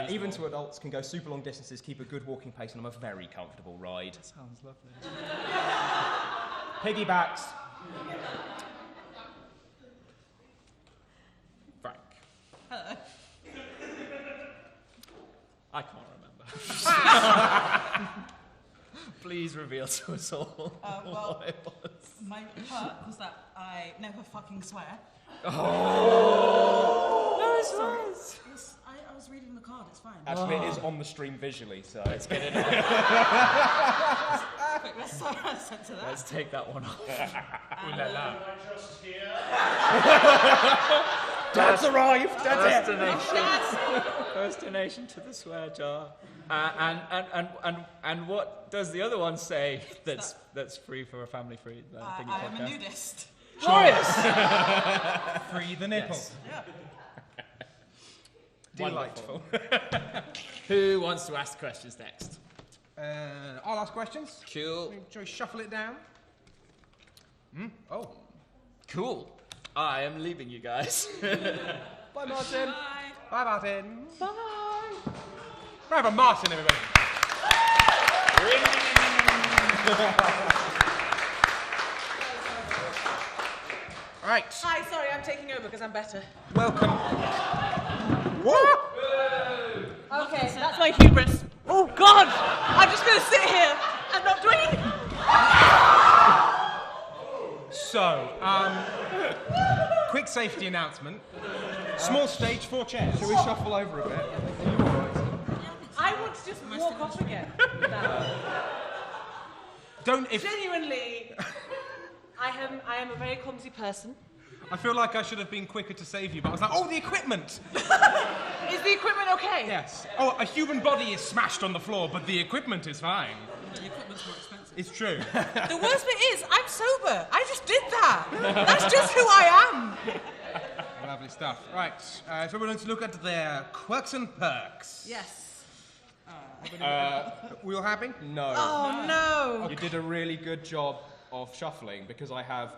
Even to adults, can go super long distances, keep a good walking pace, and I'm a very comfortable ride. That sounds lovely. Piggybacks. Frank. Hello. I can't remember. Please reveal to us all Well, what it was. my perk was that I never fucking swear. Oh! No, it's fine. I was reading the card, it's fine. Actually, it is on the stream visually, so let's get it on. Quick, let's censor that. Let's take that one off. Ooh la la. Dad's arrived! That's it! First donation to the swear jar. And what does the other one say that's free for a family free thingy I am a podcast? nudist. Glorious! Free the nipple. Yes. Yeah. Delightful. Who wants to ask questions next? I'll ask questions. Cool. Shall we shuffle it down? Oh. Cool. I am leaving you guys. Bye, Martyn. Bye. Bye, Martyn. Bye. Right, but Martyn, everybody. Right. Hi, sorry, I'm taking over because I'm better. Welcome. What? Okay, that's my hubris. Oh, God! I'm just going to sit here and not do anything. So, quick safety announcement. Small stage, 4 chairs. Shall we shuffle over a bit? I want to just walk off again. Don't if. Genuinely, I am a very clumsy person. I feel like I should have been quicker to save you, but I was like, oh, the equipment! Is the equipment okay? Yes. Oh, a human body is smashed on the floor, but the equipment is fine. The equipment's more expensive. It's true. The worst bit is, I'm sober. I just did that. That's just who I am. Lovely stuff. Right, so we're going to look at their quirks and perks. Yes. We all happy? No. Oh, no. You did a really good job of shuffling because I have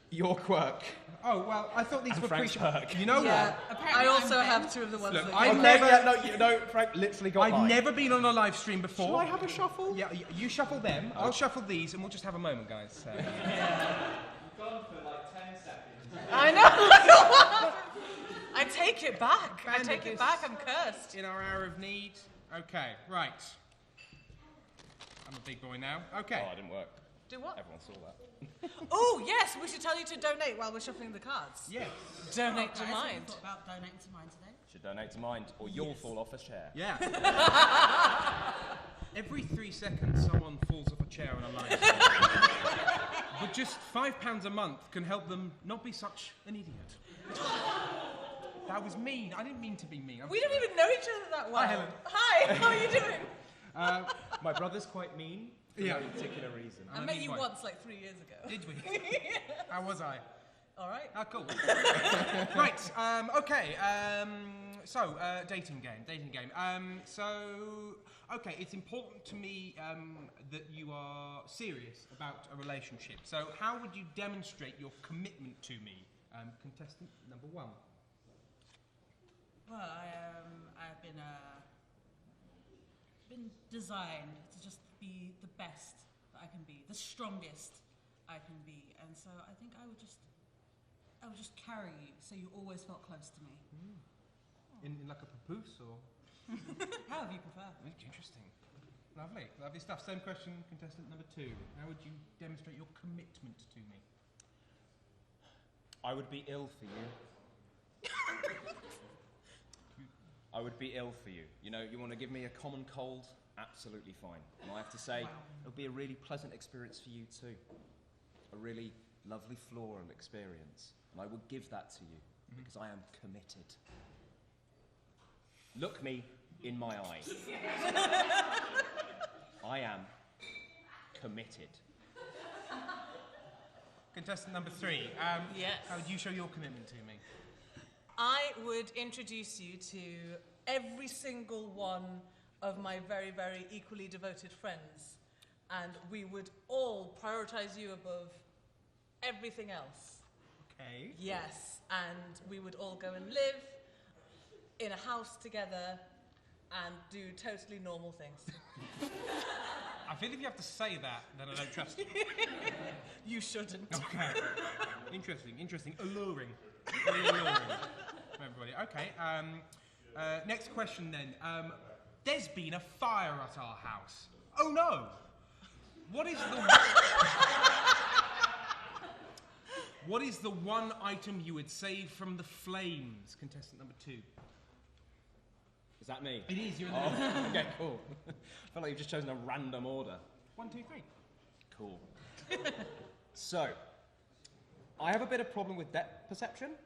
your quirk. Oh, well, I thought these And were Frank's perk. You know Yeah. what? I also have two of the ones Look, that I've you never- no, Frank literally got mine. I've never been on a live stream before. Shall I have a shuffle? Yeah, you shuffle them, I'll shuffle these, and we'll just have a moment, guys. So. Gone for like 10 seconds. I know. I take it back. I Bandit take it is- back. I'm cursed. In our hour of need. Okay, right. I'm a big boy now. Okay. Oh, it didn't work. Do what? Everyone saw that. Oh, yes. We should tell you to donate while we're shuffling the cards. Yes. Donate to Guys, mine. have you thought about donating to mine today? Should donate to mine, or you'll fall off a chair. Yeah. Every 3 seconds, someone falls off a chair on a live stream. But just £5 a month can help them not be such an idiot. That was mean. I didn't mean to be mean. We don't even know each other that well. Hi, Helen. Hi, how are you doing? My brother's quite mean for Yeah. no particular reason. I met you once, like 3 years ago. Did we? How was I? All right. Ah, cool. Right, okay, so, dating game. Okay, it's important to me that you are serious about a relationship. So how would you demonstrate your commitment to me? Contestant number 1. Well, I've been designed to just be the best that I can be, the strongest I can be, and so I think I would just carry you, so you always felt close to me. In like a papoose, or? However you prefer. Interesting. Lovely stuff. Same question, contestant number 2. How would you demonstrate your commitment to me? I would be ill for you. I would be ill for you. You know, you want to give me a common cold? Absolutely fine. And I have to say, it'll be a really pleasant experience for you too. A really lovely floral experience. And I would give that to you because I am committed. Look me in my eyes. I am committed. Contestant number 3. Yes. How would you show your commitment to me? I would introduce you to every single one of my very, very equally devoted friends, and we would all prioritize you above everything else. Okay. Yes, and we would all go and live in a house together, and do totally normal things. I feel if you have to say that, then I don't trust you. You shouldn't. Okay. Interesting. Alluring. Very alluring for everybody. Okay. Next question then. There's been a fire at our house. Oh no! What is the one item you would save from the flames? Contestant number 2. Is that me? It is. You're in the Okay, cool. I feel like you've just chosen a random order. 1, 2, 3. Cool. So, I have a bit of problem with depth perception.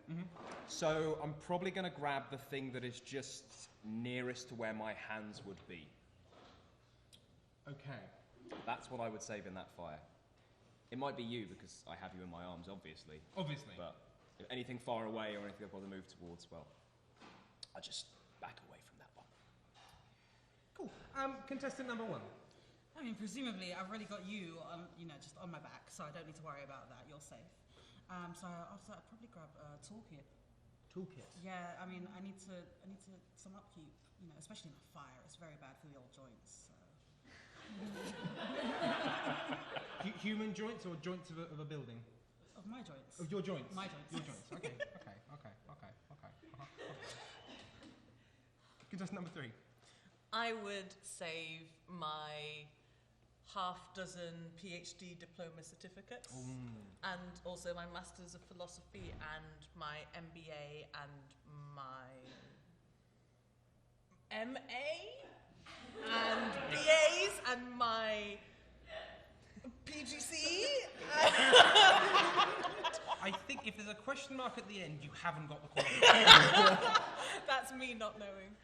So I'm probably going to grab the thing that is just nearest to where my hands would be. Okay. That's what I would save in that fire. It might be you because I have you in my arms, obviously. Obviously. But if anything far away or anything I'd bother move towards, well, I just back away from that one. Cool. Contestant number 1. I mean, presumably, I've already got you on, just on my back, so I don't need to worry about that. You're safe. So after that, I'd probably grab a toolkit. Toolkit. Yeah, I mean, I need some upkeep. Especially in the fire. It's very bad for the old joints. So. Human joints or joints of a building? Of my joints. Of your joints? My joints. Your joints. Okay. Contestant number 3. I would save my half-dozen PhD diploma certificates, and also my Masters of Philosophy, and my MBA, and my MA, and BAs, and my PGC. I think if there's a question mark at the end, you haven't got the qualification. That's me not knowing.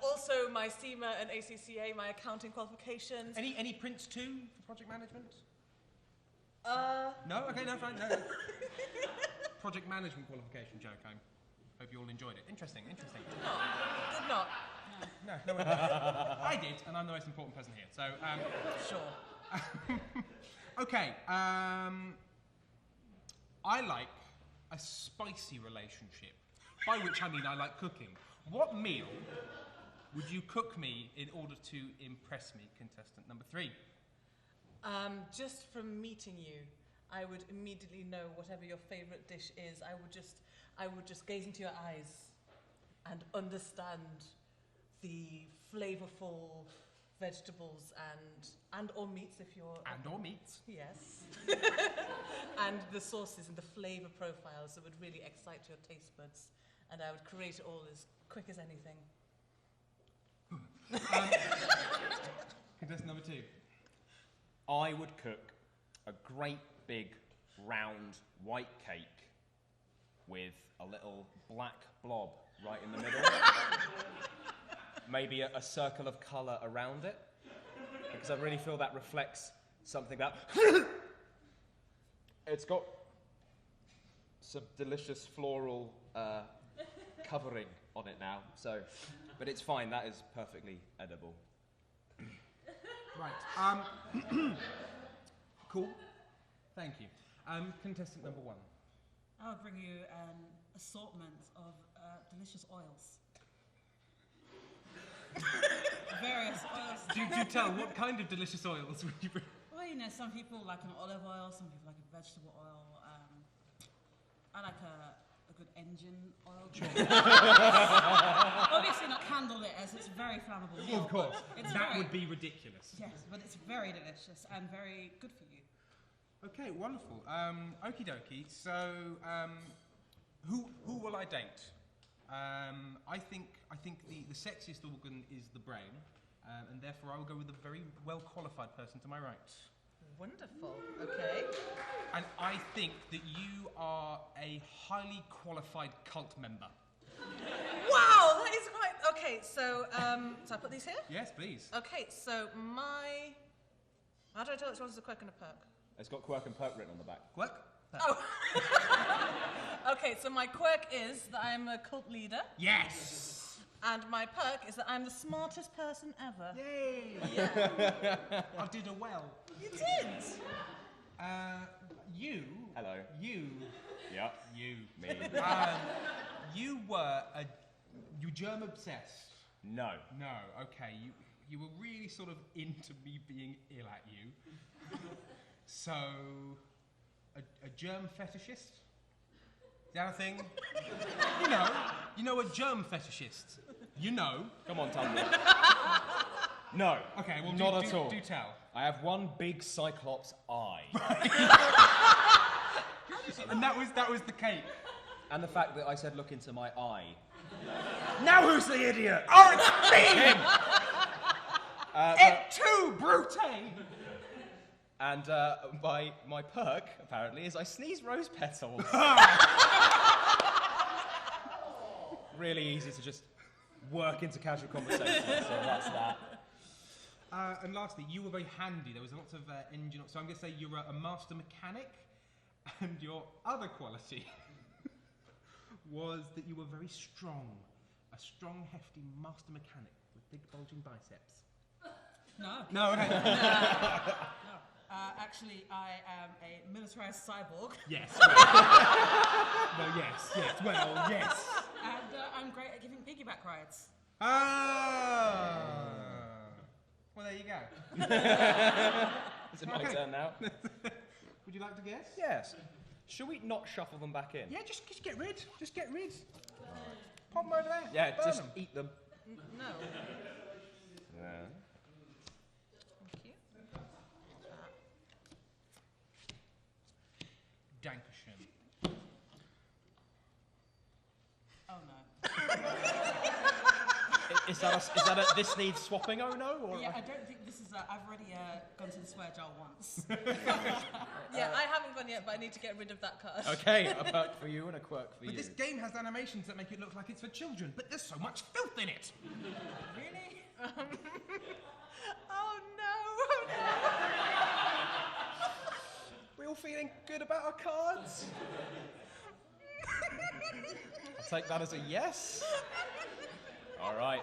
Also, my CIMA and ACCA, my accounting qualifications. Any Prince 2 for project management? No? Okay, no, fine. No. Project management qualification joke. I hope you all enjoyed it. Interesting. Did not. No, one did. I did, and I'm the most important person here. So, Sure. okay. I like a spicy relationship, by which I mean I like cooking. What meal would you cook me in order to impress me, contestant number 3? Just from meeting you, I would immediately know whatever your favourite dish is. I would just gaze into your eyes and understand the flavourful vegetables and or meats if you're... And or meats. Yes. And the sauces and the flavour profiles that would really excite your taste buds. And I would create it all as quick as anything. Contestant number 2. I would cook a great big round white cake with a little black blob right in the middle. Maybe a circle of colour around it, because I really feel that reflects something that... It's got some delicious floral covering on it now, so... But it's fine, that is perfectly edible. Right. Cool. Thank you. Contestant number 1. I would bring you an assortment of delicious oils. Various oils. Do tell, what kind of delicious oils would you bring? Well, some people like an olive oil, some people like a vegetable oil. I like a good engine oil. Obviously not candlelit, as it's very flammable. Of course. That would be ridiculous. Yes, but it's very delicious and very good for you. Okay, wonderful. Okie dokie. So, who will I date? I think the sexiest organ is the brain, and therefore I will go with a very well qualified person to my right. Wonderful. Okay. And I think that you are a highly qualified cult member. Wow, that is quite... Okay, so I put these here? Yes, please. Okay, so my... How do I tell which one's a quirk and a perk? It's got quirk and perk written on the back. Quirk? Oh. Okay, so my quirk is that I'm a cult leader. Yes! And my perk is that I'm the smartest person ever. Yay! Yeah. I did a well. You did! You... Hello. You... Yeah. You. Me. You were you germ obsessed. No. No. Okay. You were really sort of into me being ill at you. So, a germ fetishist? Is that a thing? you know a germ fetishist. You know. Come on, Tumblr. No. Okay, well, not at all. Do tell. I have one big Cyclops eye. And that was the cake. And the fact that I said look into my eye. Now who's the idiot? Oh, it's me! Him! Et tu, Brute! And my perk, apparently, is I sneeze rose petals. Really easy to just work into casual conversation, so that's that. And lastly, you were very handy. There was lots of engine. So I'm going to say you're a master mechanic, and your other quality was that you were very strong. A strong, hefty master mechanic with big, bulging biceps. No. No, okay. Actually, I am a militarized cyborg. Yes. Well, yes. Well, yes. And I'm great at giving piggyback rides. Ah. Well, there you go. Is it my turn now? Would you like to guess? Yes. Should we not shuffle them back in? Yeah, just get rid. Just get rid. Pop them over there. Yeah, Burn just them. eat them. No. Yeah. Thank you. Dankeschön. Oh no. Is that a this needs swapping? Oh no? Or Yeah, I don't think this is. I've already gone to the swear jar once. Yeah, I haven't gone yet, but I need to get rid of that card. Okay, a perk for you and a quirk for But you. this game has animations that make it look like it's for children, but there's so much filth in it. Really? Oh no! We all feeling good about our cards? I'll take that as a yes. All right.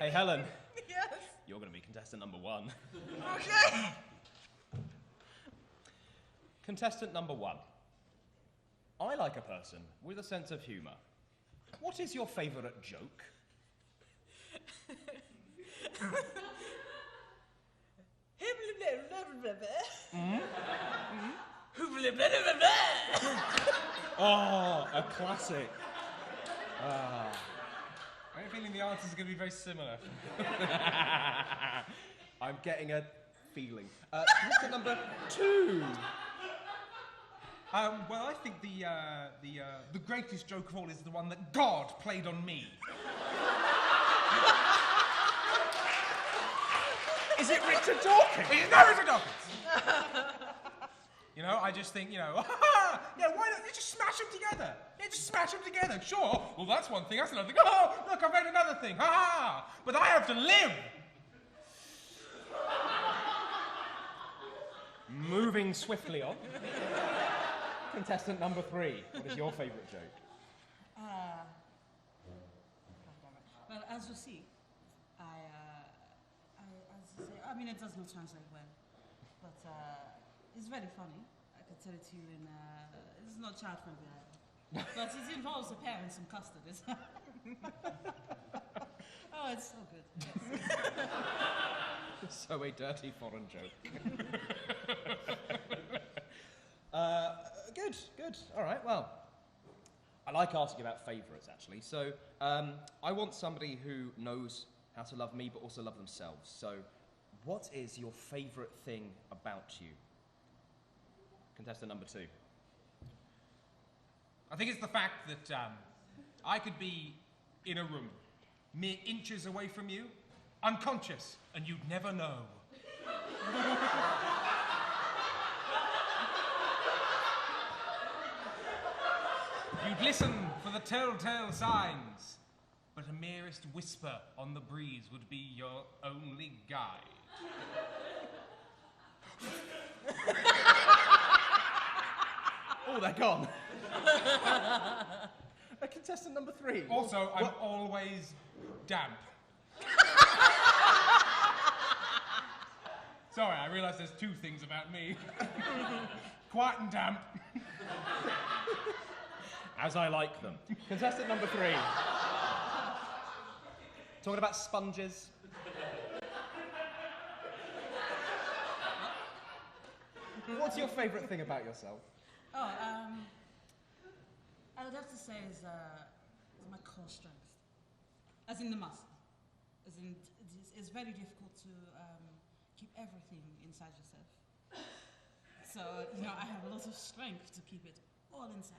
Hey, Helen. Yes. You're going to be contestant number 1. Okay. Contestant number 1. I like a person with a sense of humour. What is your favourite joke? Oh, a classic. Ah. I have a feeling the answers are going to be very similar. I'm getting a feeling. Contestant number 2. Well, I think the greatest joke of all is the one that God played on me. Is it Richard Dawkins? It's not Richard Dawkins. I just think, yeah, why not? You just smash them together. Yeah, just smash them together. Sure. Well, that's one thing. That's another thing. Oh, look, I made another thing. Ha ha. But I have to live. Moving swiftly on. Contestant number 3. What is your favourite joke? Well, as you see, I mean, it does not translate well, but it's very funny. I could tell it to you in. It's not child friendly either, but it involves a pear and some custard. Oh, it's so good. Yes. So a dirty foreign joke. Good. All right, well, I like asking about favourites, actually. So I want somebody who knows how to love me but also love themselves. So what is your favourite thing about you? Contestant number 2. I think it's the fact that I could be in a room mere inches away from you, unconscious, and you'd never know. You'd listen for the telltale signs, but a merest whisper on the breeze would be your only guide. Oh, they're gone. Contestant number 3. Also, I'm always damp. Sorry, I realise there's 2 things about me. Quiet and damp. As I like them. Contestant number 3. Talking about sponges. What's your favourite thing about yourself? Oh, I would have to say is my core strength, as in the muscle. As in, it's very difficult to keep everything inside yourself. So, you know, I have a lot of strength to keep it all inside.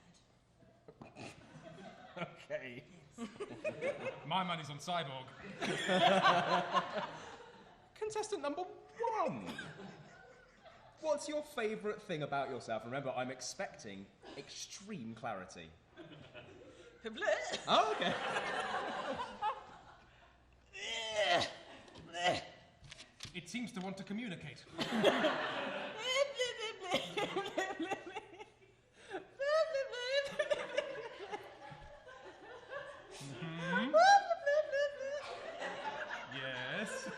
Okay. Yes. My money's on Cyborg. Contestant number 1. What's your favourite thing about yourself? Remember, I'm expecting extreme clarity. Oh, okay. It seems to want to communicate. Yes.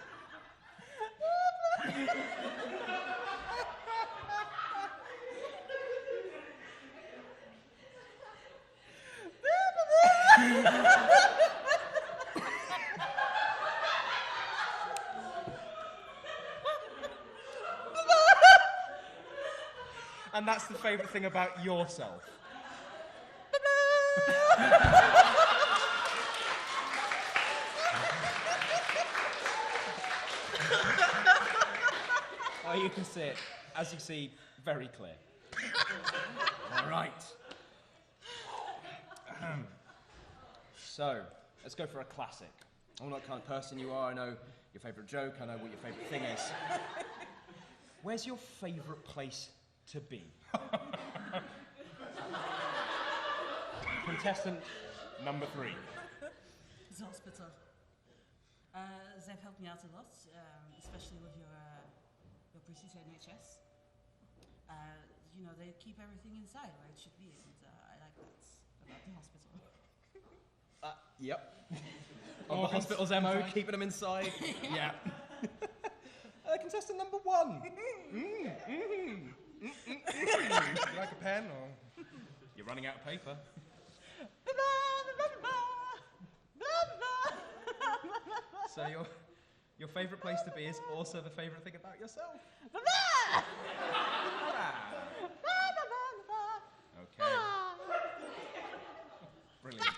And that's the favourite thing about yourself. Oh, you can see it, as you see, very clear. All right. So, let's go for a classic. I know what kind of person you are, I know your favourite joke, I know what your favourite thing is. Where's your favourite place to be? Contestant number 3. The hospital. They've helped me out a lot, especially with your British NHS. You know, they keep everything inside where it should be, and I like that about the hospital. Yep. All the hospital's MO, keeping them inside. Yeah. Contestant number 1. You like a pen, or...? You're running out of paper. So your favourite place to be is also the favourite thing about yourself. Okay. Brilliant.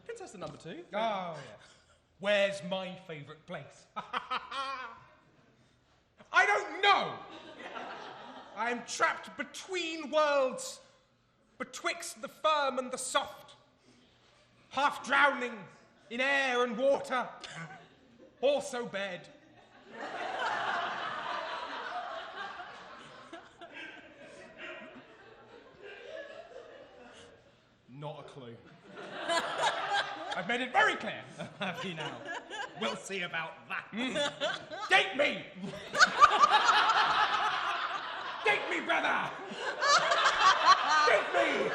Contestant number 2. Oh, yeah. Where's my favourite place? I don't know! I am trapped between worlds, betwixt the firm and the soft, half drowning in air and water, also bed. Not a clue. I've made it very clear. Have you now? We'll see about that. Date me! Date me, brother! Date me!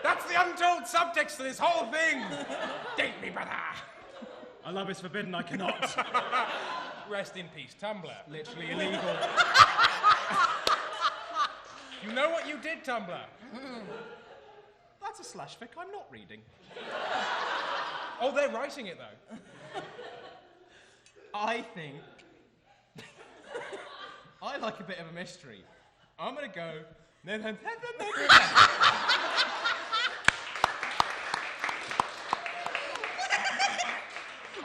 That's the untold subtext to this whole thing. Date me, brother! I love is forbidden, I cannot. Rest in peace, Tumblr. Literally illegal. You know what you did, Tumblr? That's a slash fic I'm not reading. Oh, they're writing it, though. I think... I like a bit of a mystery. I'm going to go...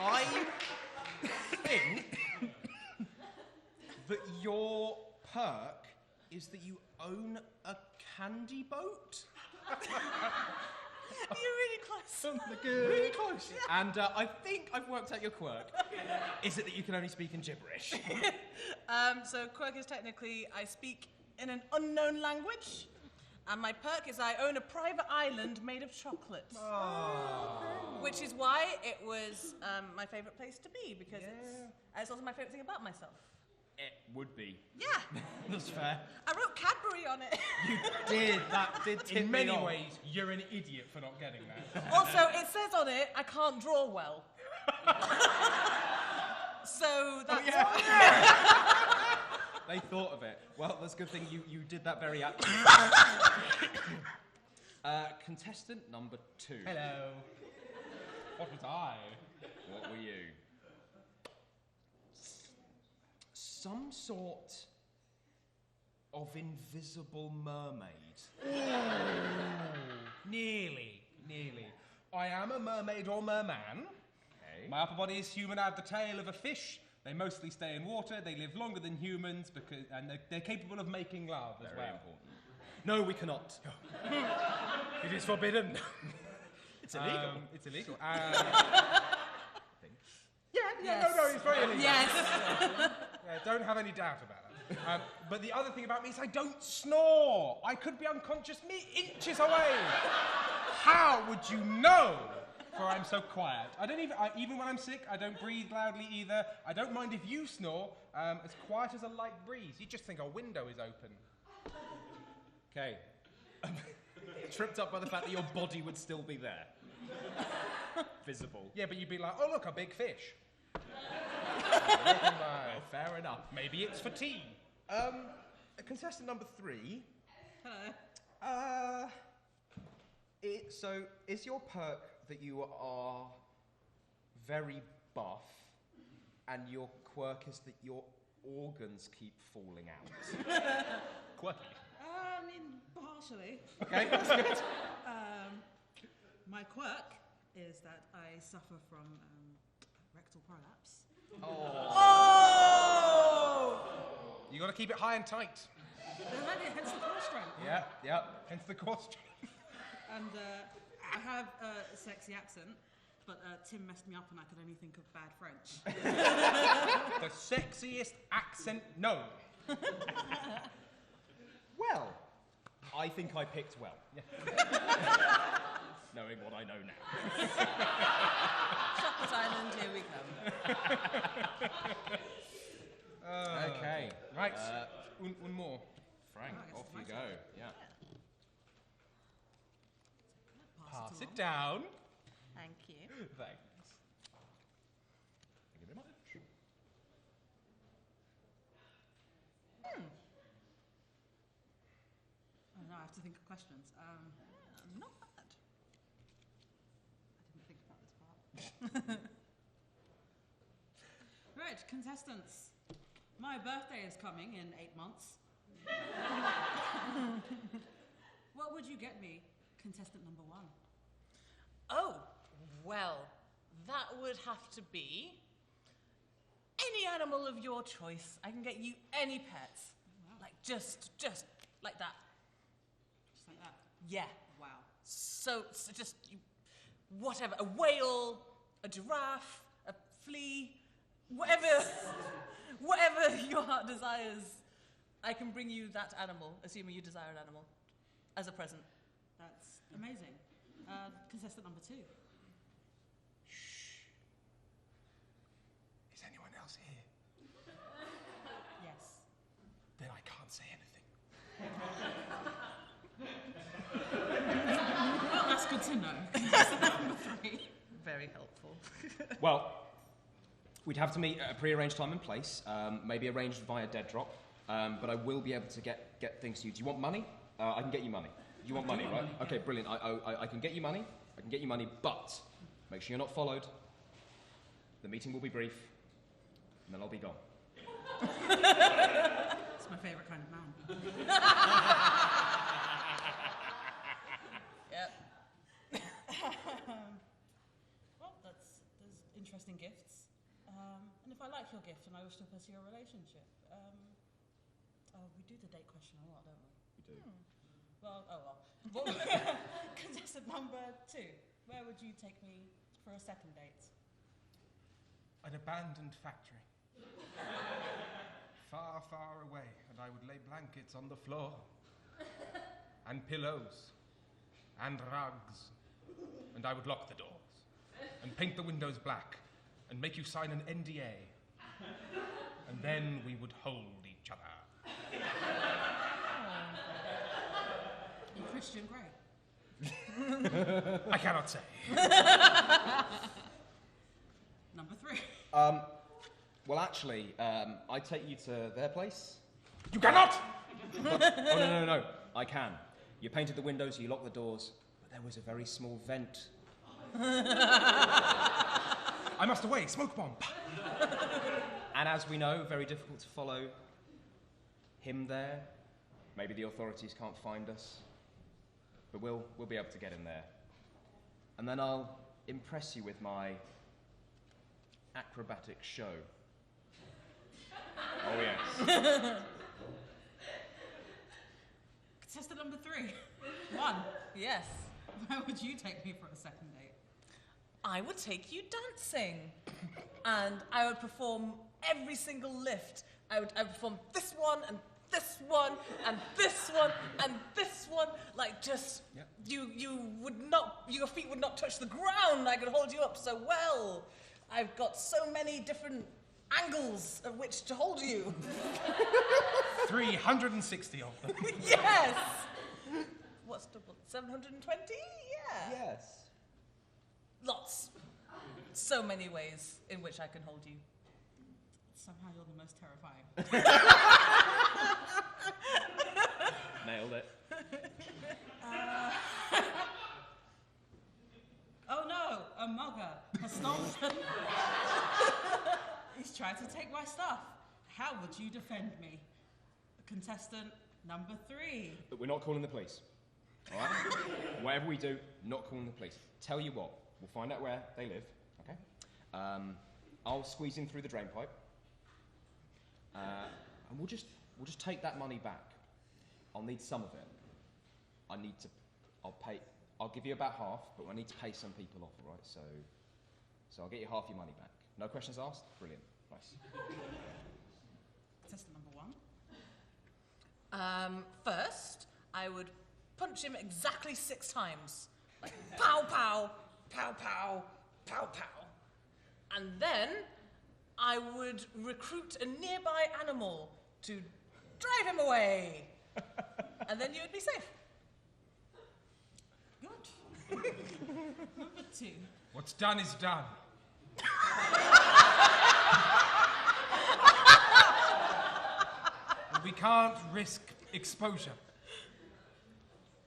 I think that your perk is that you own a candy boat. You're really close. Really close. And I think I've worked out your quirk. Is it that you can only speak in gibberish? So quirk is technically I speak in an unknown language, and my perk is I own a private island made of chocolate. Oh. Which is why it was my favourite place to be, because it's also my favourite thing about myself. It would be. Yeah. That's fair. I wrote Cadbury on it. You did. That did tip In me many off. ways, you're an idiot for not getting that. Also, it says on it, I can't draw well. So that's They thought of it. Well, that's a good thing you did that very accurately. Contestant number 2. Hello. What was I? What were you? Some sort of invisible mermaid. Nearly. I am a mermaid or merman. Okay. My upper body is human. I have the tail of a fish. They mostly stay in water. They live longer than humans and they're capable of making love as well. Very important. No, we cannot. It is forbidden. It's illegal. It's illegal. Yes. No, it's very illegal. Yes. Yeah, don't have any doubt about that. But the other thing about me is I don't snore. I could be unconscious inches away. How would you know? For I'm so quiet. I don't even when I'm sick, I don't breathe loudly either. I don't mind if you snore. As quiet as a light breeze. You just think a window is open. Okay. Tripped up by the fact that your body would still be there. Visible. Yeah, but you'd be like, oh look, a big fish. Well, fair enough. Maybe it's for tea. Contestant number 3. Hello. So, is your perk that you are very buff, and your quirk is that your organs keep falling out? Quirky. I mean, partially. Okay, that's good. My quirk is that I suffer from rectal prolapse. You gotta keep it high and tight. Hence the core strength. Yeah. Hence the core strength. And I have a sexy accent, but Tim messed me up and I could only think of bad French. The sexiest accent known. Well, I think I picked well. Knowing what I know now. Chocolate Island, here we come. Okay. Right. One more. Frank, I guess off it's you my go. turn. Yeah. Pass it down. Thank you. Thanks. Thank you very much. Oh no, I have to think of questions. Not bad. I didn't think about this part. Right, contestants. My birthday is coming in 8 months. What would you get me, contestant number 1? Oh, well, that would have to be any animal of your choice. I can get you any pets. Wow. Like, just like that. Just like that. Yeah. Wow. So just whatever. A whale, a giraffe, a flea, whatever your heart desires, I can bring you that animal, assuming you desire an animal, as a present. That's amazing. Contestant number 2. Is anyone else here? Yes. Then I can't say anything. Well, that's good to know. Contestant number 3. Very helpful. Well, we'd have to meet at a pre-arranged time and place, maybe arranged via dead drop, but I will be able to get things to you. Do you want money? I can get you money. You want money, right? Okay, brilliant. I can get you money. I can get you money, but make sure you're not followed. The meeting will be brief, and then I'll be gone. It's my favourite kind of man. Yep. Well, there's interesting gifts. And if I like your gift and I wish to pursue a relationship, we do the date question a lot, don't we? We do. Well. Contestant number 2. Where would you take me for a second date? An abandoned factory. Far, far away, and I would lay blankets on the floor, and pillows, and rugs, and I would lock the doors, and paint the windows black, and make you sign an NDA, and then we would hold each other. In Christian Grey. I cannot say. Number 3. Well, actually, I take you to their place. You cannot! Oh, no. I can. You painted the windows, you locked the doors, but there was a very small vent. I must away, smoke bomb. And as we know, very difficult to follow him there. Maybe the authorities can't find us, but we'll be able to get him there. And then I'll impress you with my acrobatic show. Oh yes. Contestant number 3. 1. Yes. Where would you take me for a second date? I would take you dancing. And I would perform every single lift. I would perform this one and this one and this one and this one. Like just, Yep. you would not, your feet would not touch the ground. I could hold you up so well. I've got so many different angles at which to hold you. 360 of them. Yes! What's double? 720? Yeah. Yes. Lots. So many ways in which I can hold you. Somehow you're the most terrifying. Nailed it. Oh no, a mugger has stolen. He's trying to take my stuff. How would you defend me? Contestant number 3. But we're not calling the police. All right? Whatever we do, not calling the police. Tell you what, we'll find out where they live, okay? I'll squeeze in through the drain pipe. And we'll just take that money back. I'll need some of it. I'll give you about half, but I need to pay some people off, all right? So I'll get you half your money back. No questions asked? Brilliant. Nice. Contestant number 1. First, I would punch him exactly 6 times. Like pow, pow, pow, pow, pow, pow. And then I would recruit a nearby animal to drive him away. And then you would be safe. Good. Number 2. What's done is done. We can't risk exposure.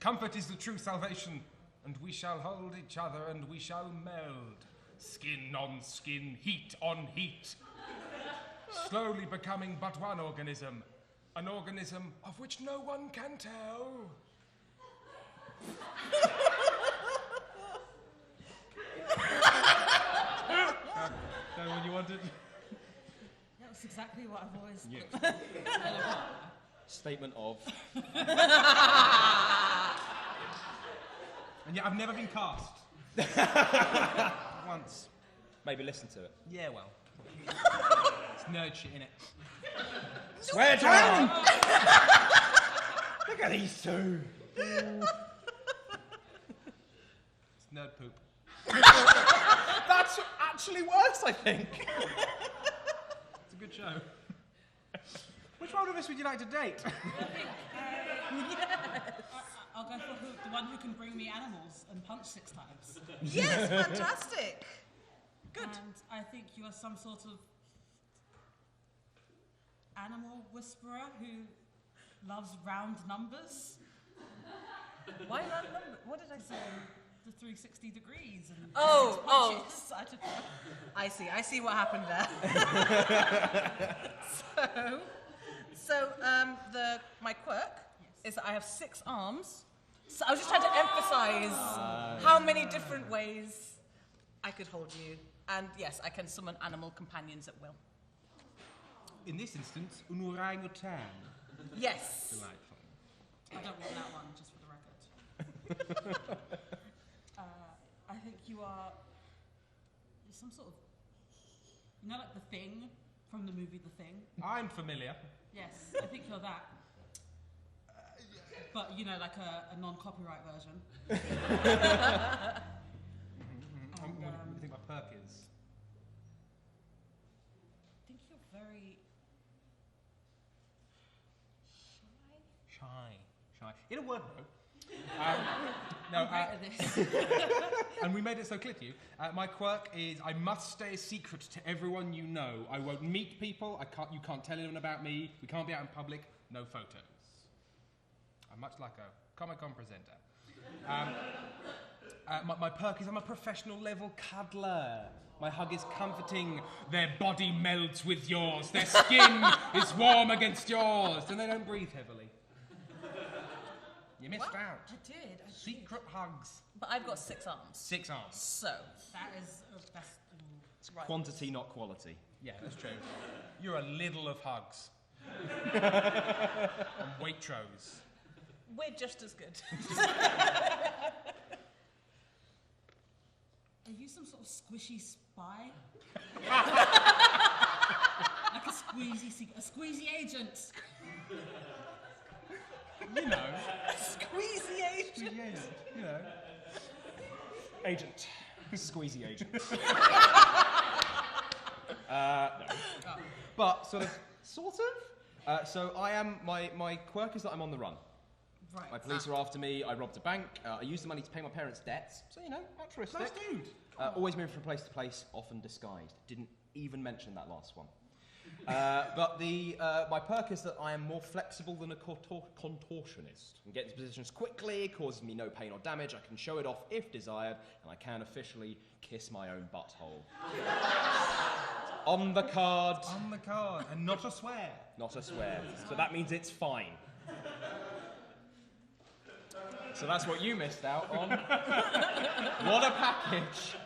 Comfort is the true salvation, and we shall hold each other and we shall meld. Skin on skin, heat on heat. Slowly becoming but one organism. An organism of which no one can tell. That what you wanted? That was exactly what I've always Yeah. thought. Statement of... And yet I've never been cast. Once. Maybe listen to it. Yeah, well. It's nerd shit, innit? Swear to God! Look at these two. It's nerd poop. That's actually worse, I think. It's a good show. Which one of us would you like to date? I'll go for the one who can bring me animals and punch 6 times. Yes, fantastic. Good. And I think you are some sort of animal whisperer who loves round numbers. Why round number? What did I say? The 360 degrees and Oh. punches. I don't know. I see what happened there. My quirk is that I have 6 arms. So I was just trying to emphasize how many different ways I could hold you. And yes, I can summon animal companions at will. In this instance, un orangutan. Yes. Delightful. I don't want that one, just for the record. I think you're some sort of, like The Thing from the movie The Thing? I'm familiar. Yes, I think you're that. But, like a non-copyright version. What do you think my perk is? I think you're very Shy. In a word, though. I'm great at this. And we made it so clear to you. My quirk is I must stay a secret to everyone you know. I won't meet people. You can't tell anyone about me. We can't be out in public. No photos. I'm much like a Comic-Con presenter. My perk is I'm a professional level cuddler. My hug is comforting. Their body melts with yours. Their skin is warm against yours. And they don't breathe heavily. You missed out. I did. Secret hugs. But I've got 6 arms. 6 arms. So, That's It's quantity, not quality. Yeah, that's true. You're a little of hugs. On Waitrose. we're just as good. Are you some sort of squishy spy? Like a squeezy agent. You know. Squeezy agent. Yeah, you know. Agent. Squeezy agent. No. But sort of. So I am, my quirk is that I'm on the run. Right. My police are after me, I robbed a bank, I used the money to pay my parents' debts, so, you know, altruistic. Nice dude. Always moving from place to place, often disguised. Didn't even mention that last one. But my perk is that I am more flexible than a contortionist. I can get into positions quickly, it causes me no pain or damage, I can show it off if desired, and I can officially kiss my own butthole. On the card. On the card, and not a swear. Not a swear. So that means it's fine. So that's what you missed out on. What a package.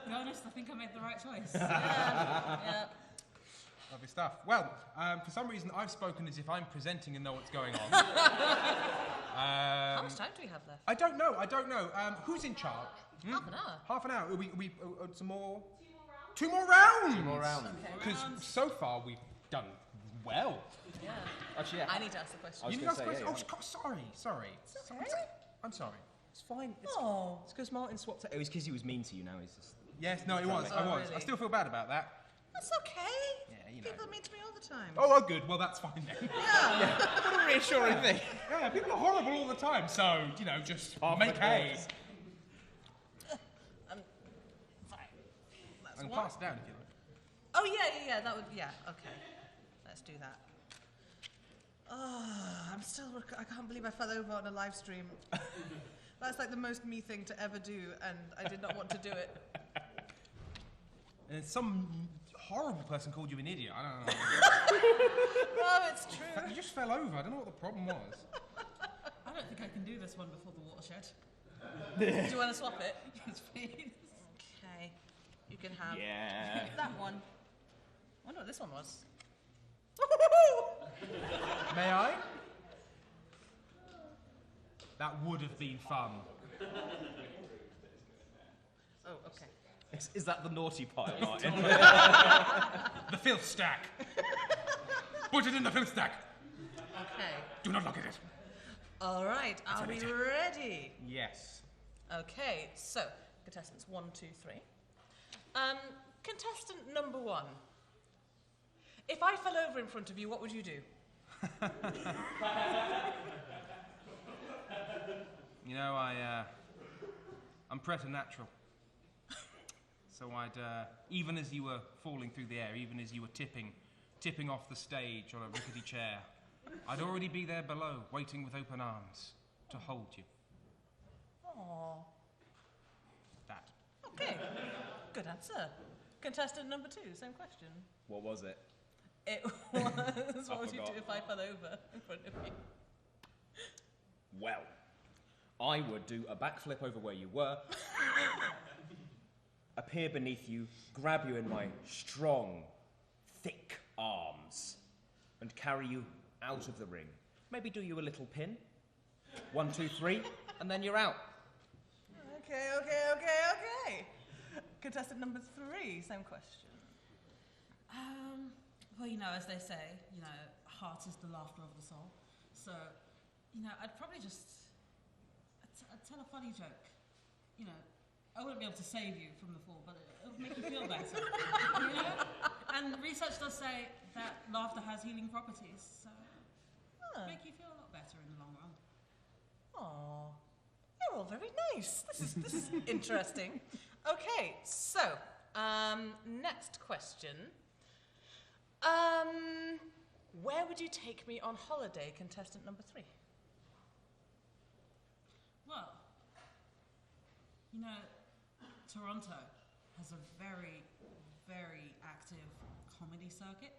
To be honest, I think I made the right choice. Yeah. Lovely stuff. Well, for some reason, I've spoken as if I'm presenting and know what's going on. How much time do we have left? I don't know. Who's in charge? Half an hour. Half an hour. We some more? 2 more rounds. 2 more rounds. Because so far we've done well. Yeah. Actually, yeah. I need to ask the question. I was You gonna need to ask say, questions? yeah, Sorry. okay. I'm sorry. It's fine. Oh. It's because Martyn swapped it. It was because he was mean to you. Now he's just. Yes, no, it was. Oh, I was. really? I still feel bad about that. That's okay. Yeah, you know. People are mean to me all the time. Oh, good. Well, that's fine then. Yeah. What a reassuring thing. Yeah, people are horrible all the time, so, you know, just make hay. Fine. I That's can one. pass it down if you like. Oh, yeah, that would, yeah, okay. Let's do that. Oh, I can't believe I fell over on a live stream. That's like the most me thing to ever do, and I did not want to do it. And some horrible person called you an idiot. I don't know. No, it's true. You just fell over. I don't know what the problem was. I don't think I can do this one before the watershed. Do you want to swap it? Yes, please. Okay. You can have Yeah. that one. I wonder what this one was. May I? That would have been fun. Oh, okay. Is that the naughty pile, Martyn? The filth stack. Put it in the filth stack. Okay. Do not look at it. All right. Are we ready? Yes. Okay. So, contestants 1, 2, 3. Contestant number 1. If I fell over in front of you, what would you do? You know, I'm preternatural. So I'd, even as you were falling through the air, even as you were tipping off the stage on a rickety chair, I'd already be there below, waiting with open arms to hold you. Aww. That. Okay. Good answer. Contestant number 2, same question. What was it? It was, what would you forgot. do if I fell over in front of you? Well, I would do a backflip over where you were, appear beneath you, grab you in my strong, thick arms, and carry you out of the ring. Maybe do you a little pin. 1, 2, 3, and then you're out. Okay. Contestant number 3, same question. Well, you know, as they say, you know, heart is the laughter of the soul. So, you know, I'd probably just I'd tell a funny joke. You know, I wouldn't be able to save you from the fall, but it would make you feel better. You know? And research does say that laughter has healing properties, so make you feel a lot better in the long run. Aww. You're all very nice. This is interesting. Okay, so, next question. Where would you take me on holiday, contestant number 3? Well, you know, Toronto has a very, very active comedy circuit.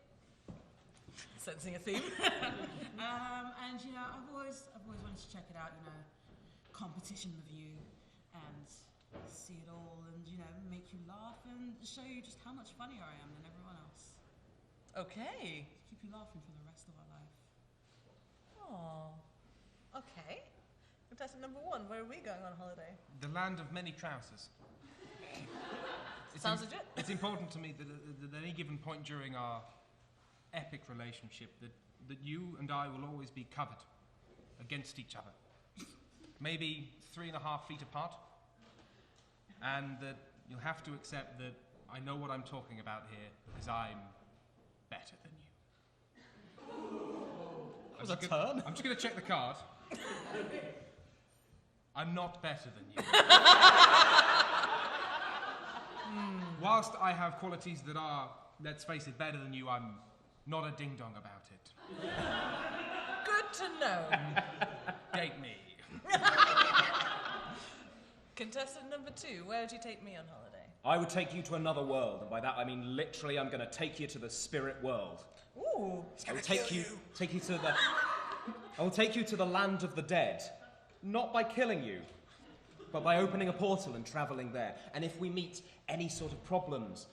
Sensing a theme. And you know, I've always wanted to check it out. You know, competition review, and see it all, and you know, make you laugh and show you just how much funnier I am than everyone else. Okay. Keep you laughing for the rest of our life. Oh. Okay. Contestant number 1, where are we going on holiday? The land of many trousers. Sounds legit. It's important to me that at any given point during our epic relationship that you and I will always be covered against each other. Maybe 3.5 feet apart. And that you'll have to accept that I know what I'm talking about here because I'm better than you. That was a turn. I'm just going to check the card. I'm not better than you. Whilst I have qualities that are, let's face it, better than you, I'm not a ding-dong about it. Good to know. Date me. Contestant number 2, where would you take me on holiday? I would take you to another world, and by that I mean literally I'm going to take you to the spirit world. Ooh. I will take you to the... I will take you to the land of the dead. Not by killing you, but by opening a portal and travelling there. And if we meet any sort of problems,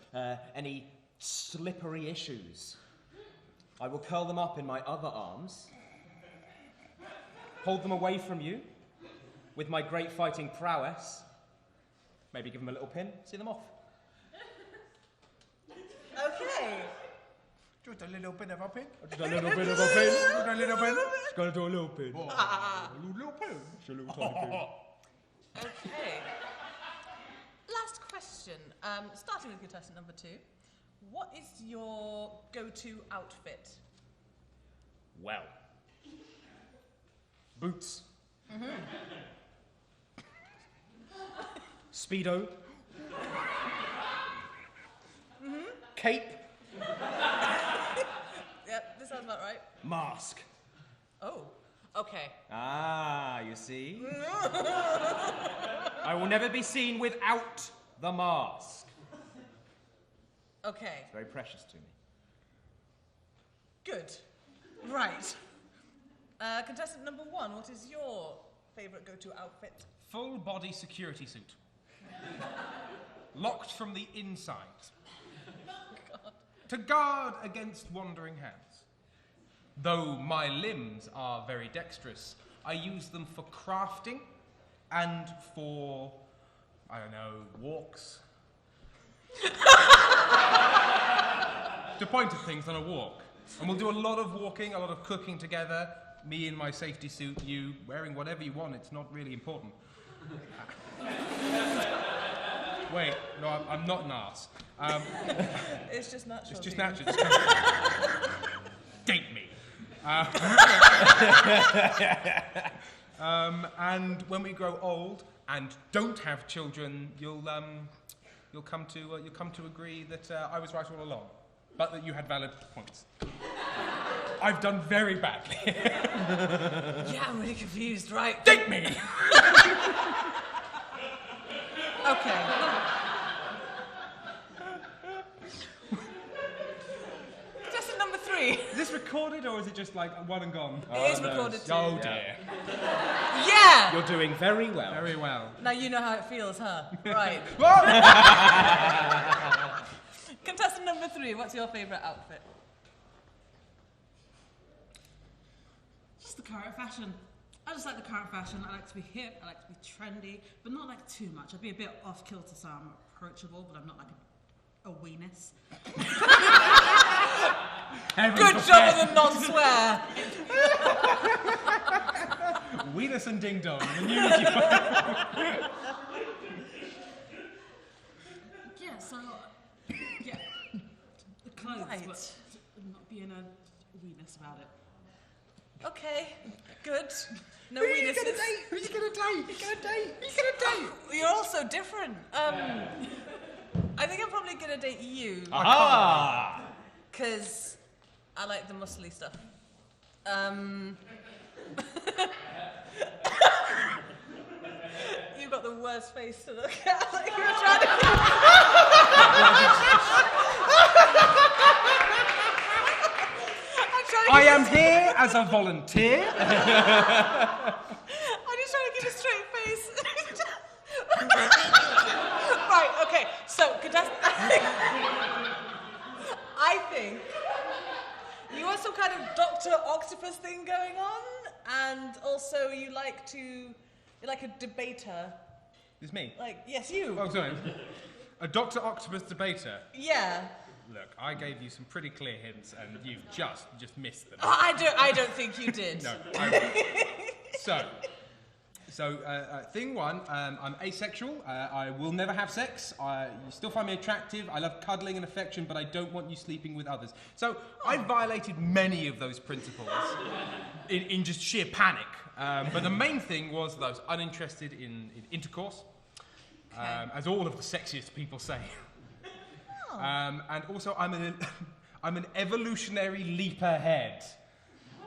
any slippery issues, I will curl them up in my other arms, hold them away from you with my great fighting prowess, maybe give them a little pin, see them off. Okay. Just a little bit of a pin. Just a little bit of a pin. Just a little bit. Just gonna do a little pin. A little pin. Just a little tiny pin. Okay. Last question. Starting with contestant number 2. What is your go-to outfit? Well. Boots. Speedo. Cape. Yep, this sounds about right. Mask. Oh, okay. Ah, you see? I will never be seen without the mask. Okay, Very precious to me. good. Right. Contestant number 1, what is your favourite go-to outfit? Full body security suit. Locked from the inside. To guard against wandering hands. Though my limbs are very dexterous, I use them for crafting and for, I don't know, walks. To point at things on a walk. And we'll do a lot of walking, a lot of cooking together. Me in my safety suit, you wearing whatever you want, it's not really important. Wait, no, I'm not an arse. It's just natural. It's just to you. natural. Date me. And when we grow old and don't have children, you'll come to agree that I was right all along, but that you had valid points. I've done very badly. Yeah, I'm really confused, right? Date me. Okay. Contestant number 3. Is this recorded or is it just like one and gone? It is recorded too. Oh dear. Yeah! You're doing very well. Very well. Now you know how it feels, huh? Right. Contestant number 3, what's your favourite outfit? Just the current fashion. I just like the current fashion. I like to be hip, I like to be trendy, but not like too much. I'd be a bit off kilter, so I'm approachable, but I'm not like a weenus. Good job with the non-swear. Weenus and Ding Dong. Yeah, so, yeah, the clothes, Right. but not being a weenus about it. Okay, good. No weenuses. Who you gonna date? You're all so different. I think I'm probably gonna date you, Ah! because I like the muscly stuff. got the worst face to look at. Like you were trying to. I am here as a volunteer. I'm just trying to keep a straight face. Right, okay. So, I think you want some kind of Dr. Octopus thing going on, and also you're like a debater. It's me. Like, yes, you. Oh, sorry. A Dr. Octopus debater. Yeah. Look, I gave you some pretty clear hints, and you've just missed them. Oh, I don't think you did. No. So, thing one, I'm asexual. I will never have sex. You still find me attractive. I love cuddling and affection, but I don't want you sleeping with others. So, I violated many of those principles in just sheer panic. But the main thing was that I was uninterested in intercourse, as all of the sexiest people say. And also, I'm an evolutionary leap ahead.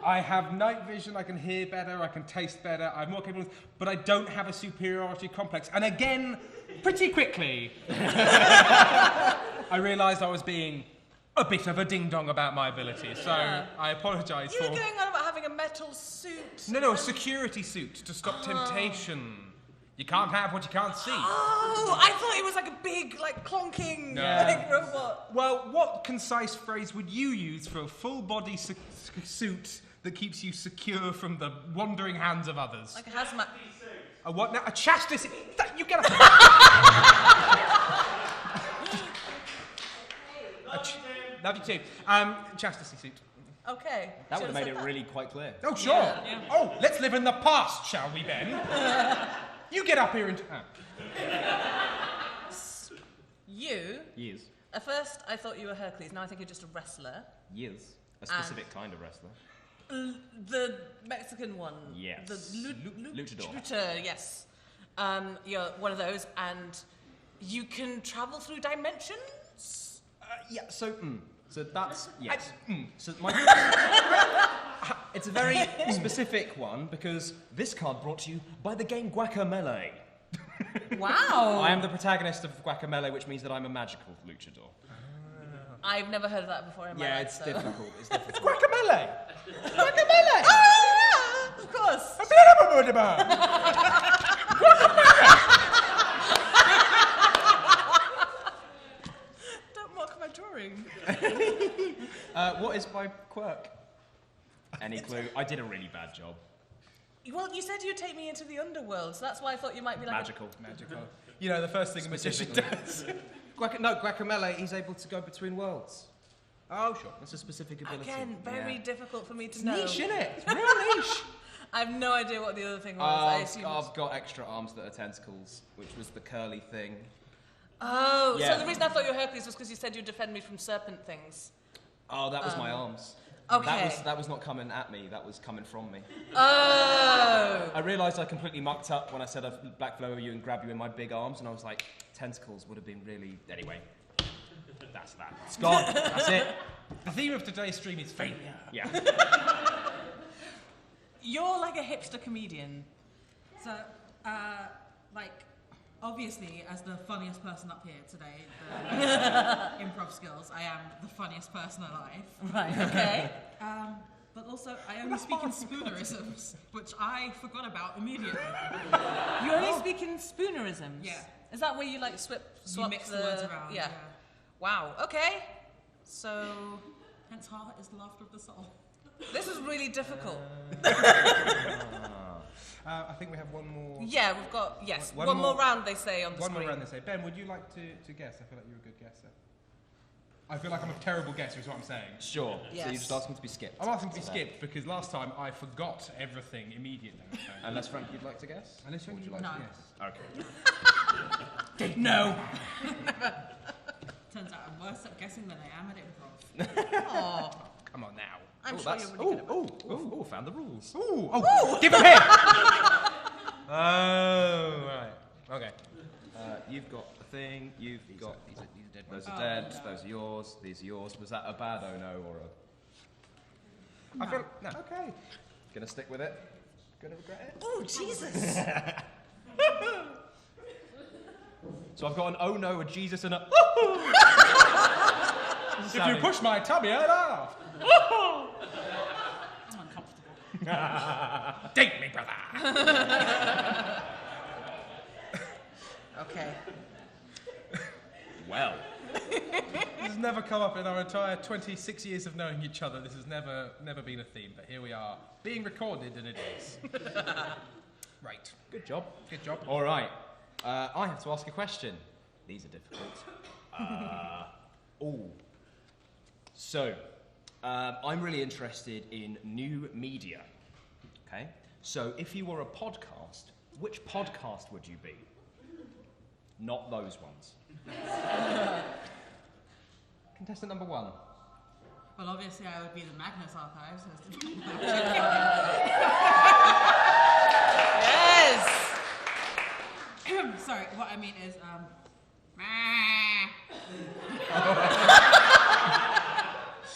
I have night vision, I can hear better, I can taste better, I have more capabilities, but I don't have a superiority complex. And again, pretty quickly, I realised I was being a bit of a ding-dong about my abilities, so I apologise for... You were going on about having a metal suit. No, a security suit to stop temptation. You can't have what you can't see. Oh, I thought it was like a big, like, clonking like, robot. Well, what concise phrase would you use for a full-body suit that keeps you secure from the wandering hands of others? Like a hazmat. A what now? A chastity. You get a. Love you too. Chastity suit. Okay. That would have made it really quite clear. Oh sure. Yeah. Oh, let's live in the past, shall we, Ben? You get up here and. You. Years. At first, I thought you were Hercules. Now I think you're just a wrestler. Years. A specific kind of wrestler. The Mexican one. Yes. The Luchador. Luchador, yes. You're one of those, and you can travel through dimensions? Yeah, so that's, yes. So my... It's a very specific one, because this card brought to you by the game Guacamelee. Wow. I am the protagonist of Guacamelee, which means that I'm a magical luchador. I've never heard of that before in my life. It's difficult. It's difficult. Guacamelee. Guacamelee! Of course. Don't mock my drawing. What is my quirk? Any clue? I did a really bad job. Well, you said you'd take me into the underworld, so that's why I thought you might be like Magical. You know, the first thing a magician does. Guacamelee, he's able to go between worlds. Oh, sure. That's a specific ability. Again, very difficult for me to It's know. niche, innit? It's real niche. I have no idea what the other thing was. I assume I've got extra arms that are tentacles, which was the curly thing. Oh, Yeah. so the reason I thought you were Hercules was because you said you'd defend me from serpent things. Oh, that was my arms. Okay. That was not coming at me, that was coming from me. Oh. I realised I completely mucked up when I said I'd black flow you and grab you in my big arms, and I was like, tentacles would have been really... Anyway, that's that. It's gone. That's it. The theme of today's stream is failure. Yeah. You're like a hipster comedian. So, obviously, as the funniest person up here today, the improv skills, I am the funniest person alive. Right, okay. But also, I only speak in spoonerisms, which I forgot about immediately. You only speak in spoonerisms? Yeah. Is that where you like swap You mix the words around. Yeah. Wow, okay. So, Hence, heart is the laughter of the soul. this is really difficult. I think we have one more. Yeah, we've got, yes, One one more more- round, they say, on the One screen. more round. They say, Ben, would you like to guess? I feel like you're a good guesser. I feel like I'm a terrible guesser, is what I'm saying. Sure. So Yes. you're just asking to be skipped. I'm asking to be skipped because last time I forgot everything immediately. Unless, Frank, you'd like to guess? Unless would you like No. to guess? Okay. No. Turns out I'm worse at guessing than I am at improv. Oh, Come on now. I'm sure you're really good at it. Found the rules. Oh, give him here. Oh, right. Okay. You've got a thing, you've got... These are dead Those ones. are dead, those are yours, these are yours. Was that a bad oh no or a... I feel no. Okay. Gonna stick with it? Gonna regret it? Oh, Jesus. So I've got an oh no, a Jesus, and a If you push my tummy, I laugh. I'm uncomfortable. Date me, brother. Okay. Well, This has never come up in our entire 26 years of knowing each other. This has never been a theme, but here we are, being recorded, and it is. Right. good job. Good job. All right. I have to ask a question. These are difficult. So, I'm really interested in new media. Okay? So, if you were a podcast, which podcast would you be? Not those ones. Contestant number 1. Well, obviously, I would be the Magnus Archives. Yes! Sorry, what I mean is,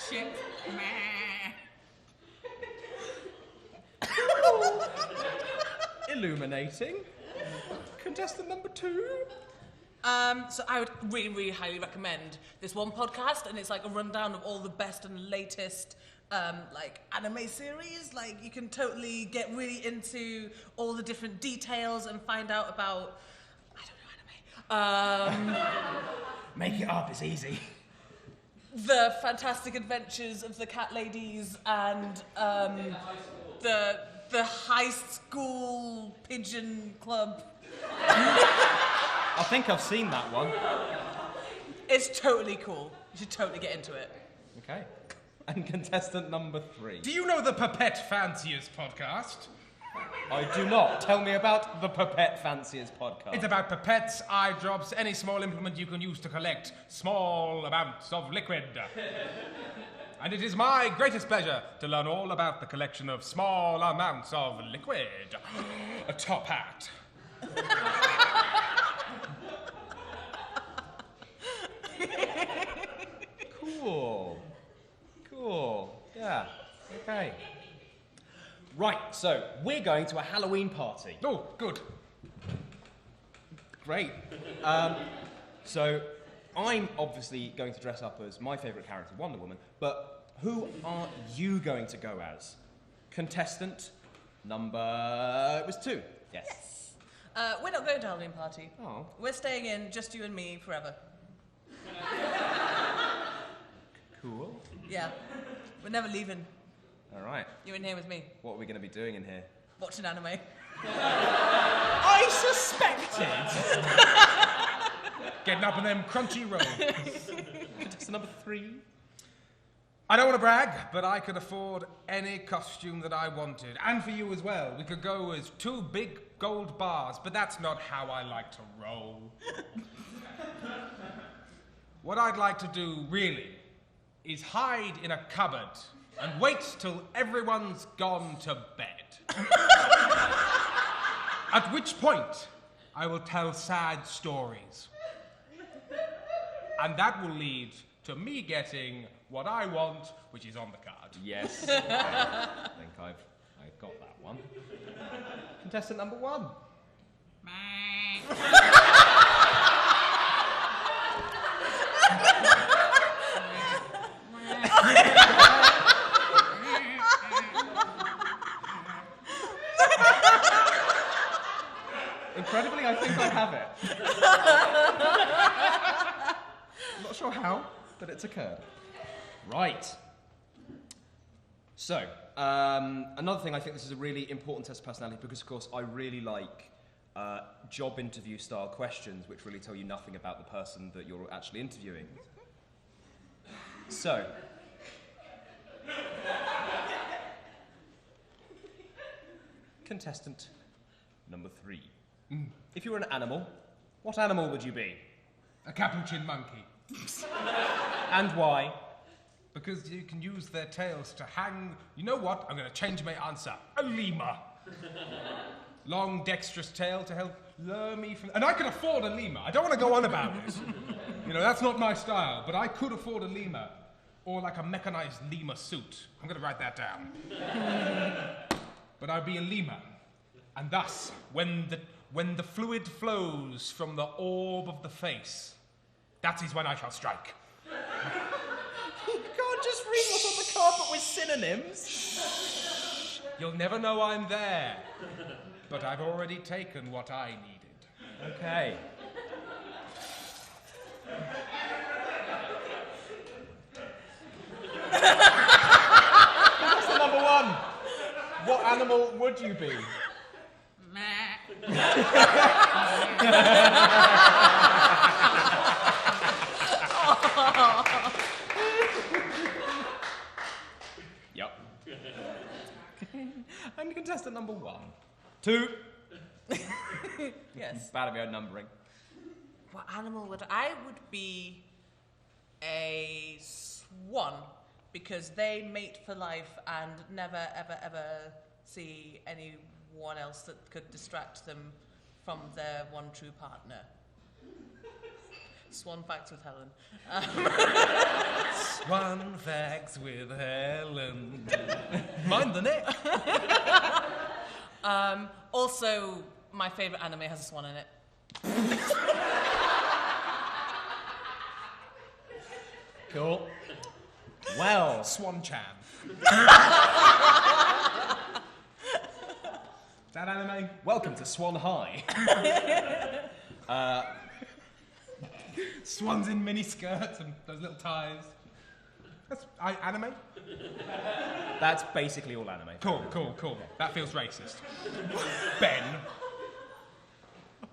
shit, Illuminating. Contestant number 2. So I would really, really highly recommend this one podcast, and it's like a rundown of all the best and latest like anime series. Like you can totally get really into all the different details and find out about, I don't know, anime. Make it up, it's easy. The fantastic adventures of the cat ladies and the high school pigeon club. I think I've seen that one. It's totally cool. You should totally get into it. Okay. And contestant number 3. Do you know the Pipette Fanciers podcast? I do not. Tell me about the Pipette Fanciers podcast. It's about pipettes, eye drops, any small implement you can use to collect small amounts of liquid. And it is my greatest pleasure to learn all about the collection of small amounts of liquid. A top hat. Cool. Yeah. Okay. Right, so we're going to a Halloween party. Oh, good. Great. So I'm obviously going to dress up as my favourite character, Wonder Woman, but who are you going to go as? Contestant number... It was 2. Yes. We're not going to a Halloween party. Oh. We're staying in, just you and me, forever. Cool. Yeah. We're never leaving. All right. You're in here with me, What are we going to be doing in here? watching anime. I suspected! Getting up in them crunchy rolls. Contestant number 3. I don't want to brag, but I could afford any costume that I wanted. And for you as well. We could go as 2 big gold bars, but that's not how I like to roll. What I'd like to do, really, is hide in a cupboard and wait till everyone's gone to bed. At which point, I will tell sad stories. And that will lead to me getting what I want, which is on the card. Yes. Okay. I think I've got that one. Contestant number 1. Incredibly, I think I have it. I'm not sure how, but it's occurred. Right. So, another thing, I think this is a really important test of personality because, of course, I really like job interview style questions which really tell you nothing about the person that you're actually interviewing. So, contestant number 3. If you were an animal, what animal would you be? A capuchin monkey. And why? Because you can use their tails to hang... You know what? I'm going to change my answer. A lemur. Long, dexterous tail to help lure me from... And I can afford a lemur. I don't want to go on about it. You know, that's not my style. But I could afford a lemur. Or like a mechanized lemur suit. I'm going to write that down. But I'd be a lemur. And thus, when when the fluid flows from the orb of the face, that is when I shall strike. You can't just read what's on the card, but with synonyms. You'll never know I'm there, but I've already taken what I needed. Okay. That's the number one. What animal would you be? Meh. Yep. And contestant number 1. 2. Yes. Bad at my own numbering. What animal would I would be a swan, because they mate for life and never ever ever see anyone else that could distract them from their one true partner. Swan facts with Helen. Swan facts with Helen. Mind the neck. Also, my favourite anime has a swan in it. Cool. Well, Swan-chan. Is that anime? welcome to Swan High. Swans in mini skirts and those little ties. That's anime? That's basically all anime. Cool. That feels racist. Ben.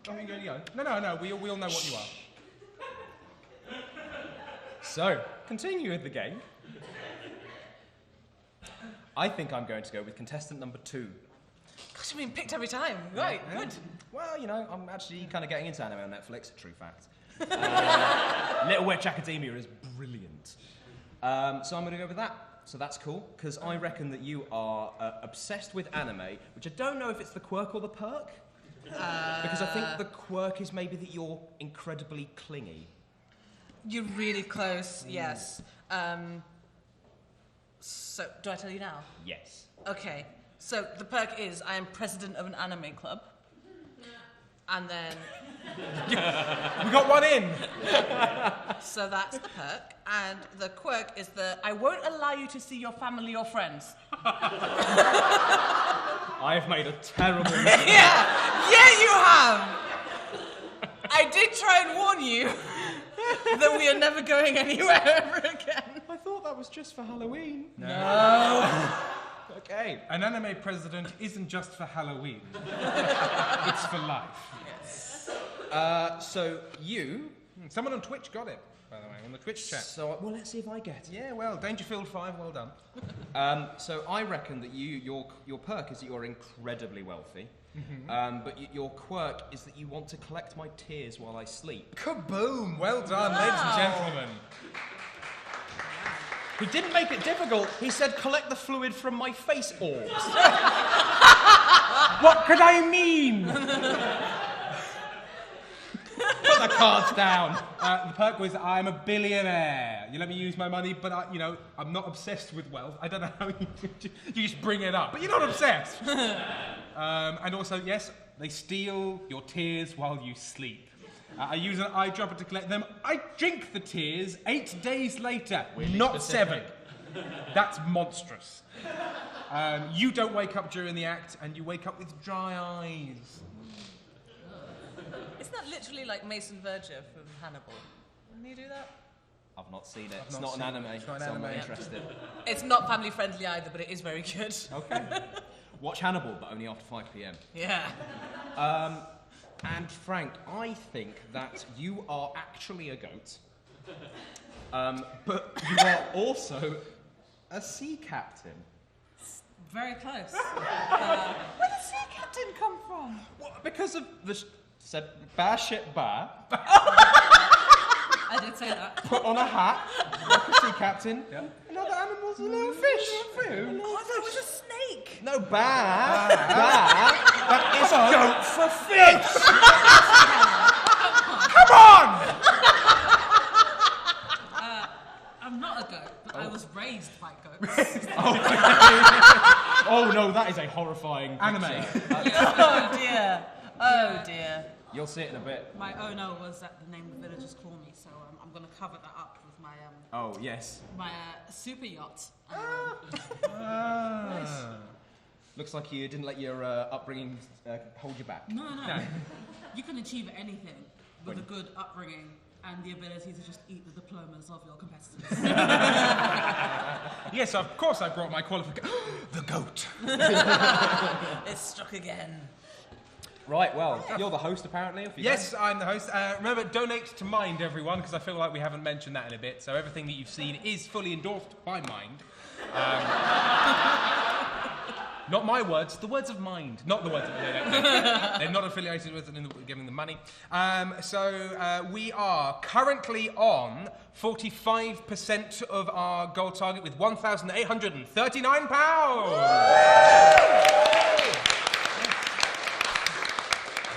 Oh, you go. No. We all know what you are. So, continue with the game. I think I'm going to go with contestant number 2. Gosh, I've been picked every time. Right, good. Well, you know, I'm actually kind of getting into anime on Netflix. True fact. Little Witch Academia is brilliant. So I'm going to go with that. So that's cool, because I reckon that you are obsessed with anime, which I don't know if it's the quirk or the perk. Because I think the quirk is maybe that you're incredibly clingy. You're really close, yes. So, do I tell you now? Yes. Okay, so the perk is I am president of an anime club. And then, We got one in. so that's the perk. And the quirk is that I won't allow you to see your family or friends. I have made a terrible mistake. Yeah, you have. I did try and warn you that we are never going anywhere ever again. I thought that was just for Halloween. No. Okay. An anime president isn't just for Halloween. It's for life. So you... Someone on Twitch got it, by the way, on the Twitch chat. So, well, let's see if I get it. Yeah, well, Dangerfield 5, well done. So I reckon that your perk is that you're incredibly wealthy, but your quirk is that you want to collect my tears while I sleep. Kaboom! Well done, ladies and gentlemen. He didn't make it difficult. He said collect the fluid from my face orbs. What could I mean? Put the cards down. The perk was I'm a billionaire. You let me use my money, but I'm not obsessed with wealth. I don't know how you just bring it up, but you're not obsessed. And also, yes, they steal your tears while you sleep. I use an eyedropper to collect them. I drink the tears 8 days later, not specific. 7. That's monstrous. You don't wake up during the act, and you wake up with dry eyes. Isn't that literally like Mason Verger from Hannibal? Didn't you do that? I've not seen it. I've It's not not an seen it. anime, It's not an so I'm not anime. interested. It's not family friendly either, but it is very good. Okay. Watch Hannibal, but only after 5 p.m. Yeah. And Frank, I think that you are actually a goat, but you are also a sea captain. Very close. Where did sea captain come from? Well, because of the said ba shit ba, I did say that. put on a hat, like a sea captain, and other animals are little fish. Oh, I thought it was a snake. No, ba, that is goat for fish. Come on! I'm not a goat, but I was raised by goats. Oh no, that is a horrifying Anime. picture. Oh dear. Oh dear. You'll see it in a bit. My oh no was that the name the villagers call me, so I'm going to cover that up with my Oh, yes. my super yacht. Looks like you didn't let your upbringing hold you back. No. You can achieve anything with a good upbringing and the ability to just eat the diplomas of your competitors. Yes, of course I brought my qualification. The goat. It's struck again. Right, well, you're the host apparently. Off you go. Yes, I'm the host. Remember, donate to Mind, everyone, because I feel like we haven't mentioned that in a bit. So everything that you've seen is fully endorsed by Mind. Not my words, the words of Mind. Not the words of they're not affiliated with it in giving them money. We are currently on 45% of our goal target with £1,839.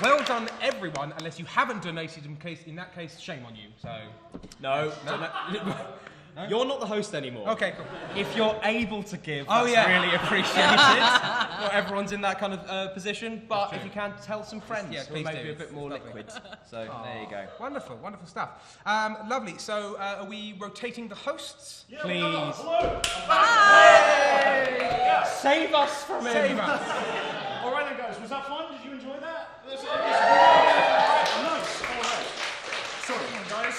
Well done, everyone, unless you haven't donated, in that case, shame on you. So, No. You're not the host anymore. okay, cool. If you're able to give, Oh, that's yeah. really appreciated. Not everyone's in that kind of position, but if you can, tell some friends. Yeah, who please may do. be a bit more It's lovely. liquid. So there you go. Wonderful, wonderful stuff. Lovely. So, are we rotating the hosts? Please. Hello. Save us from him. Save us. All right then, guys. Was that fun? Did you enjoy that? Nice. All right. So, guys.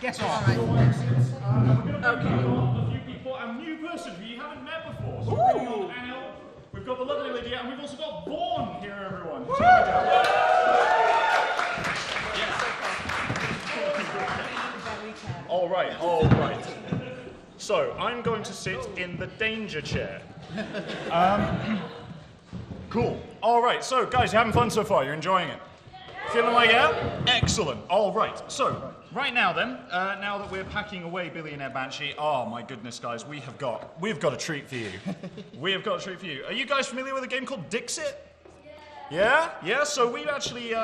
Get on. Your exits. We're going to bring on a few people, a new person who you haven't met before. So we're bringing on Anil, we've got the lovely Lydia, and we've also got Vaughn here, everyone. So all right. So I'm going to sit in the danger chair. Cool. All right. So, guys, you're having fun so far. You're enjoying it. Feeling like yeah? Excellent. All right. So, right now then, now that we're packing away Billionaire Banshee, oh my goodness, guys, we've got a treat for you. We have got a treat for you. Are you guys familiar with a game called Dixit? Yeah? Yeah. So we've actually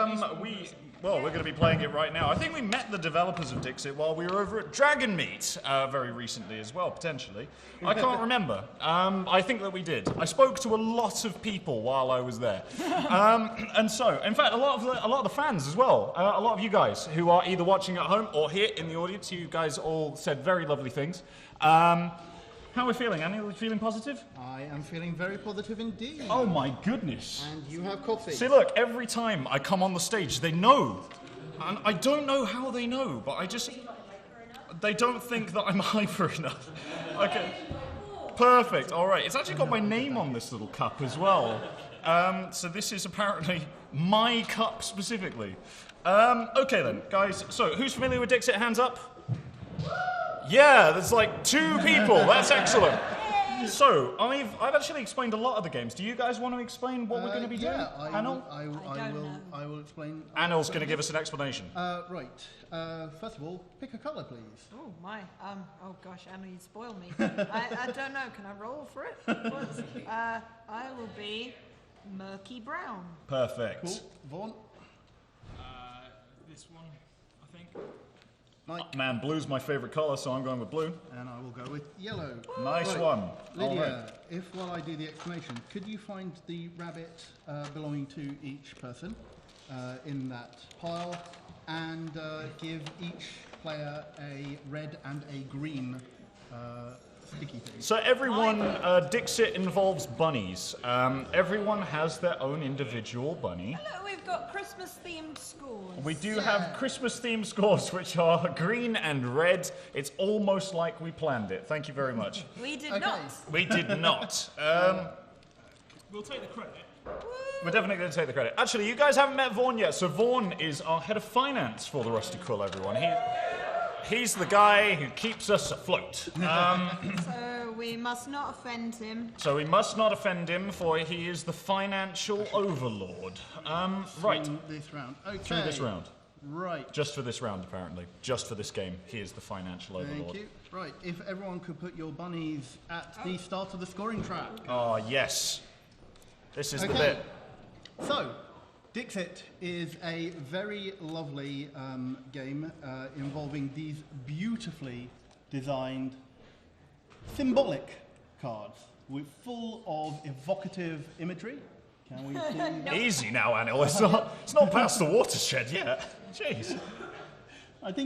we're going to be playing it right now. I think we met the developers of Dixit while we were over at Dragon Meet very recently as well, potentially. I can't remember. I think that we did. I spoke to a lot of people while I was there, and so, in fact, a lot of the fans as well. A lot of you guys who are either watching at home or here in the audience, you guys all said very lovely things. How are we feeling, Annie? Are we feeling positive? I am feeling very positive indeed. Oh my goodness. And you have coffee. See, look, every time I come on the stage, they know. And I don't know how they know, but they don't think that I'm hyper enough. Okay. Perfect, all right. It's actually got my name on this little cup as well. So this is apparently my cup specifically. Okay then, guys. So who's familiar with Dixit? Hands up. Yeah, there's like 2 people. That's excellent. So, I've actually explained a lot of the games. Do you guys want to explain what we're going to be doing? Anil? I will explain. Anil's going to give us an explanation. Right. First of all, pick a colour, please. Oh my. Oh gosh, Anna, you spoiled me. I don't know. Can I roll for it? I will be murky brown. Perfect. Cool. Vaughn? This one, I think. Mike? Man, blue's my favourite colour, so I'm going with blue. And I will go with yellow. Nice Right. one. All Lydia, right. if while I do the explanation, could you find the rabbit belonging to each person in that pile and give each player a red and a green sticky thing? So everyone, Dixit involves bunnies. Everyone has their own individual bunny. Hello, we've got Christmas-themed scores. We do have Christmas-themed scores, which are green and red. It's almost like we planned it. Thank you very much. We did Okay. not. We did not. We'll take the credit. We're definitely going to take the credit. Actually, you guys haven't met Vaughn yet. So Vaughn is our head of finance for the Rusty Quill, everyone. He's the guy who keeps us afloat. So we must not offend him. So we must not offend him, for he is the financial overlord. Right. Through this round. Okay. Through this round. Right. Just for this round, apparently. Just for this game. He is the financial overlord. Thank you. Right. If everyone could put your bunnies at the start of the scoring track. Oh, yes. This is the Okay. bit. So, Dixit is a very lovely game involving these beautifully designed symbolic cards with full of evocative imagery. Shall we do... Easy now, Anil. It's not past the watershed yet. Jeez.